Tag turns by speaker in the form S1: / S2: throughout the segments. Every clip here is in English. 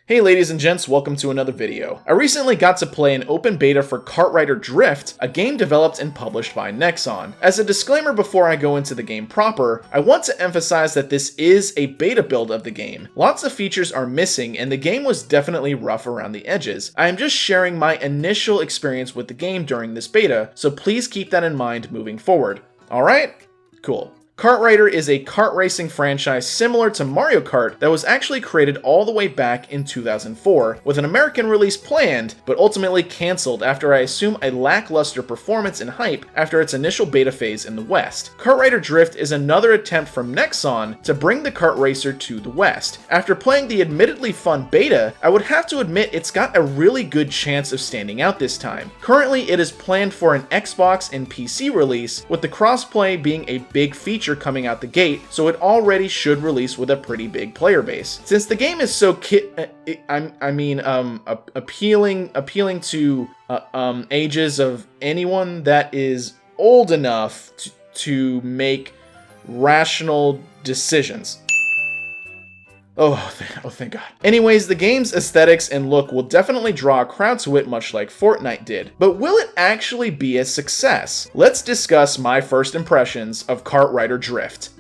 S1: Hey ladies and gents, welcome to another video. I recently got to play an open beta for KartRider Drift, a game developed and published by Nexon. As a disclaimer before I go into the game proper, I want to emphasize that this is a beta build of the game. Lots of features are missing and the game was definitely rough around the edges. I am just sharing my initial experience with the game during this beta, so please keep that in mind moving forward. Alright? Cool. KartRider is a kart racing franchise similar to Mario Kart that was actually created all the way back in 2004, with an American release planned, but ultimately cancelled after I assume a lackluster performance and hype after its initial beta phase in the West. KartRider Drift is another attempt from Nexon to bring the kart racer to the West. After playing the admittedly fun beta, I would have to admit it's got a really good chance of standing out this time. Currently, it is planned for an Xbox and PC release, with the crossplay being a big feature coming out the gate, so it already should release with a pretty big player base. Since the game is so appealing to ages of anyone that is old enough to make rational decisions. Oh, thank God. Anyways, the game's aesthetics and look will definitely draw a crowd to it much like Fortnite did. But will it actually be a success? Let's discuss my first impressions of KartRider Drift.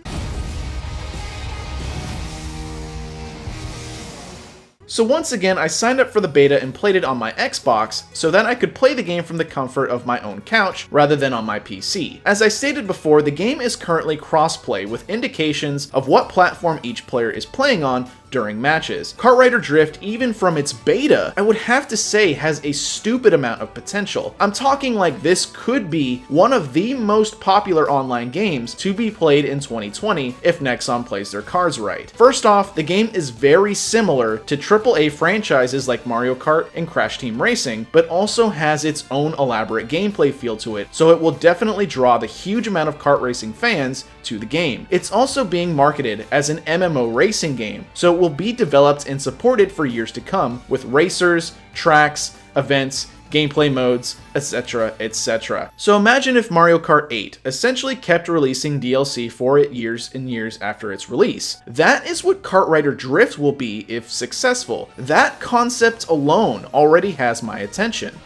S1: So once again, I signed up for the beta and played it on my Xbox so that I could play the game from the comfort of my own couch rather than on my PC. As I stated before, the game is currently crossplay with indications of what platform each player is playing on during matches. KartRider Drift, even from its beta, I would have to say has a stupid amount of potential. I'm talking like this could be one of the most popular online games to be played in 2020 if Nexon plays their cards right. First off, the game is very similar to AAA franchises like Mario Kart and Crash Team Racing, but also has its own elaborate gameplay feel to it, so it will definitely draw the huge amount of kart racing fans to the game. It's also being marketed as an MMO racing game, so it will be developed and supported for years to come with racers, tracks, events, gameplay modes, etc, etc. So imagine if Mario Kart 8 essentially kept releasing DLC for it years and years after its release. That is what KartRider Drift will be if successful. That concept alone already has my attention.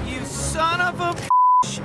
S2: You son of a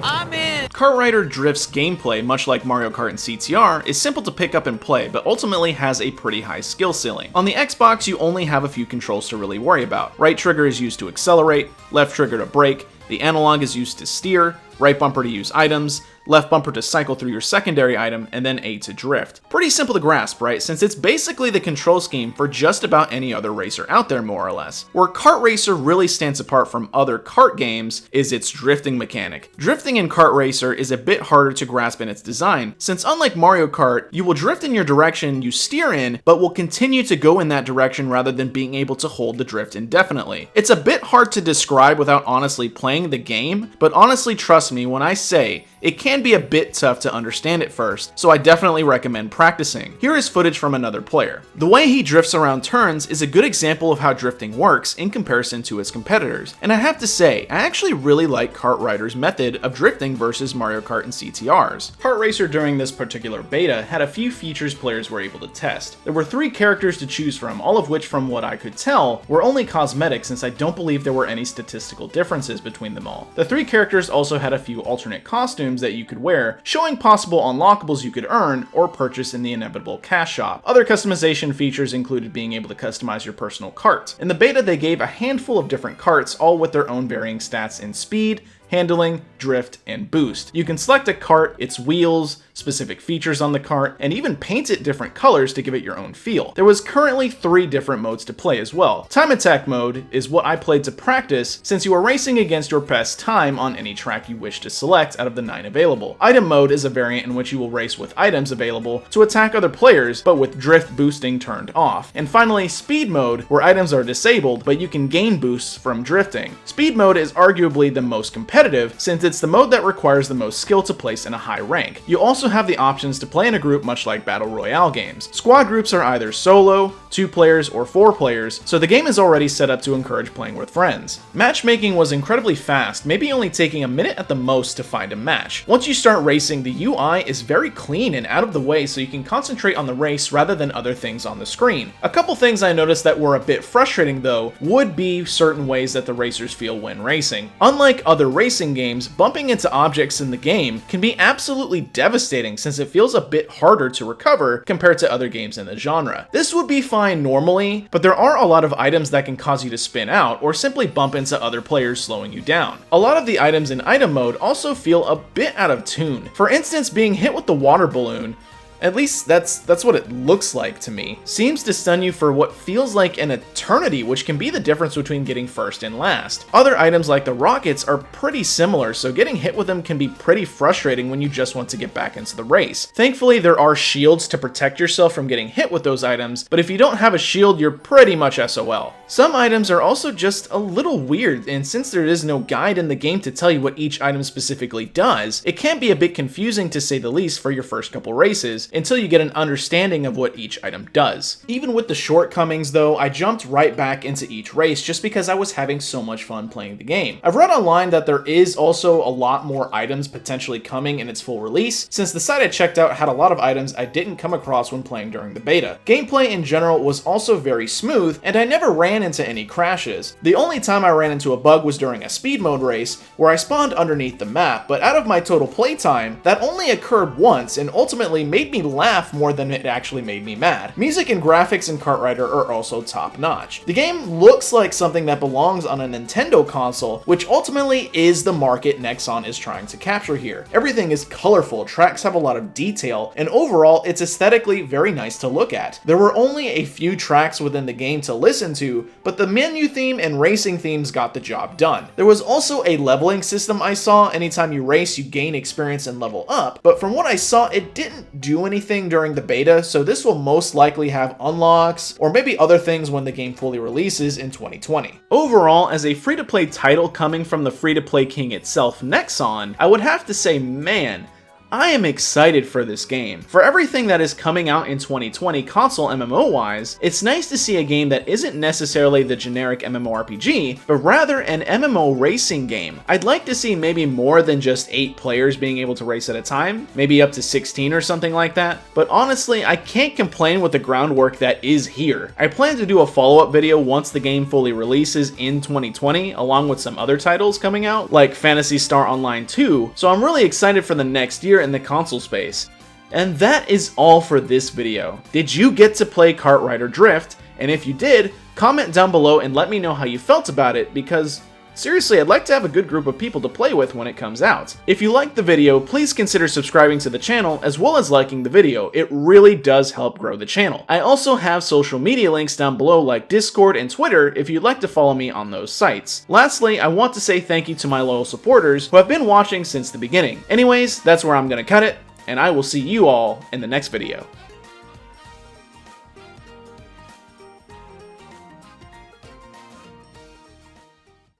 S2: I'm in!
S1: KartRider Drift's gameplay, much like Mario Kart and CTR, is simple to pick up and play, but ultimately has a pretty high skill ceiling. On the Xbox, you only have a few controls to really worry about. Right trigger is used to accelerate, left trigger to brake, the analog is used to steer, right bumper to use items, left bumper to cycle through your secondary item, and then A to drift. Pretty simple to grasp, right? Since it's basically the control scheme for just about any other racer out there, more or less. Where Kart Racer really stands apart from other kart games is its drifting mechanic. Drifting in Kart Racer is a bit harder to grasp in its design, since unlike Mario Kart, you will drift in your direction you steer in, but will continue to go in that direction rather than being able to hold the drift indefinitely. It's a bit hard to describe without honestly playing the game, but honestly trust me when I say it can be a bit tough to understand at first, so I definitely recommend practicing. Here is footage from another player. The way he drifts around turns is a good example of how drifting works in comparison to its competitors, and I have to say, I actually really like KartRider's method of drifting versus Mario Kart and CTR's. Kart Racer during this particular beta had a few features players were able to test. There were 3 characters to choose from, all of which from what I could tell were only cosmetic since I don't believe there were any statistical differences between them all. The 3 characters also had a few alternate costumes that you could wear, showing possible unlockables you could earn or purchase in the inevitable cash shop. Other customization features included being able to customize your personal cart. In the beta, they gave a handful of different carts, all with their own varying stats in speed, handling, drift, and boost. You can select a cart, its wheels, specific features on the cart, and even paint it different colors to give it your own feel. There was currently 3 different modes to play as well. Time attack mode is what I played to practice since you are racing against your best time on any track you wish to select out of the 9 available. Item mode is a variant in which you will race with items available to attack other players, but with drift boosting turned off. And finally, speed mode, where items are disabled, but you can gain boosts from drifting. Speed mode is arguably the most competitive since it's the mode that requires the most skill to place in a high rank. You also have the options to play in a group much like Battle Royale games. Squad groups are either solo, 2 players, or 4 players, so the game is already set up to encourage playing with friends. Matchmaking was incredibly fast, maybe only taking a minute at the most to find a match. Once you start racing, the UI is very clean and out of the way so you can concentrate on the race rather than other things on the screen. A couple things I noticed that were a bit frustrating though would be certain ways that the racers feel when racing. Unlike other racing games, bumping into objects in the game can be absolutely devastating since it feels a bit harder to recover compared to other games in the genre. This would be fine normally, but there are a lot of items that can cause you to spin out or simply bump into other players, slowing you down. A lot of the items in item mode also feel a bit out of tune. For instance, being hit with the water balloon, at least that's what it looks like to me, seems to stun you for what feels like an eternity, which can be the difference between getting first and last. Other items like the rockets are pretty similar, so getting hit with them can be pretty frustrating when you just want to get back into the race. Thankfully, there are shields to protect yourself from getting hit with those items, but if you don't have a shield, you're pretty much SOL. Some items are also just a little weird, and since there is no guide in the game to tell you what each item specifically does, it can be a bit confusing to say the least for your first couple races, until you get an understanding of what each item does. Even with the shortcomings though, I jumped right back into each race just because I was having so much fun playing the game. I've read online that there is also a lot more items potentially coming in its full release, since the site I checked out had a lot of items I didn't come across when playing during the beta. Gameplay in general was also very smooth, and I never ran into any crashes. The only time I ran into a bug was during a speed mode race, where I spawned underneath the map, but out of my total playtime, that only occurred once and ultimately made me laugh more than it actually made me mad. Music and graphics in Kartrider are also top notch. The game looks like something that belongs on a Nintendo console, which ultimately is the market Nexon is trying to capture here. Everything is colorful, tracks have a lot of detail, and overall it's aesthetically very nice to look at. There were only a few tracks within the game to listen to, but the menu theme and racing themes got the job done. There was also a leveling system I saw. Anytime you race, you gain experience and level up, but from what I saw, it didn't do anything during the beta, so this will most likely have unlocks or maybe other things when the game fully releases in 2020. Overall, as a free-to-play title coming from the free-to-play king itself, Nexon, I would have to say, man, I am excited for this game. For everything that is coming out in 2020 console MMO-wise, it's nice to see a game that isn't necessarily the generic MMORPG, but rather an MMO racing game. I'd like to see maybe more than just 8 players being able to race at a time, maybe up to 16 or something like that, but honestly, I can't complain with the groundwork that is here. I plan to do a follow-up video once the game fully releases in 2020, along with some other titles coming out, like Phantasy Star Online 2, so I'm really excited for the next year in the console space. And that is all for this video. Did you get to play Kartrider Drift? And if you did, comment down below and let me know how you felt about it, because seriously, I'd like to have a good group of people to play with when it comes out. If you liked the video, please consider subscribing to the channel as well as liking the video. It really does help grow the channel. I also have social media links down below like Discord and Twitter if you'd like to follow me on those sites. Lastly, I want to say thank you to my loyal supporters who have been watching since the beginning. Anyways, that's where I'm gonna cut it, and I will see you all in the next video.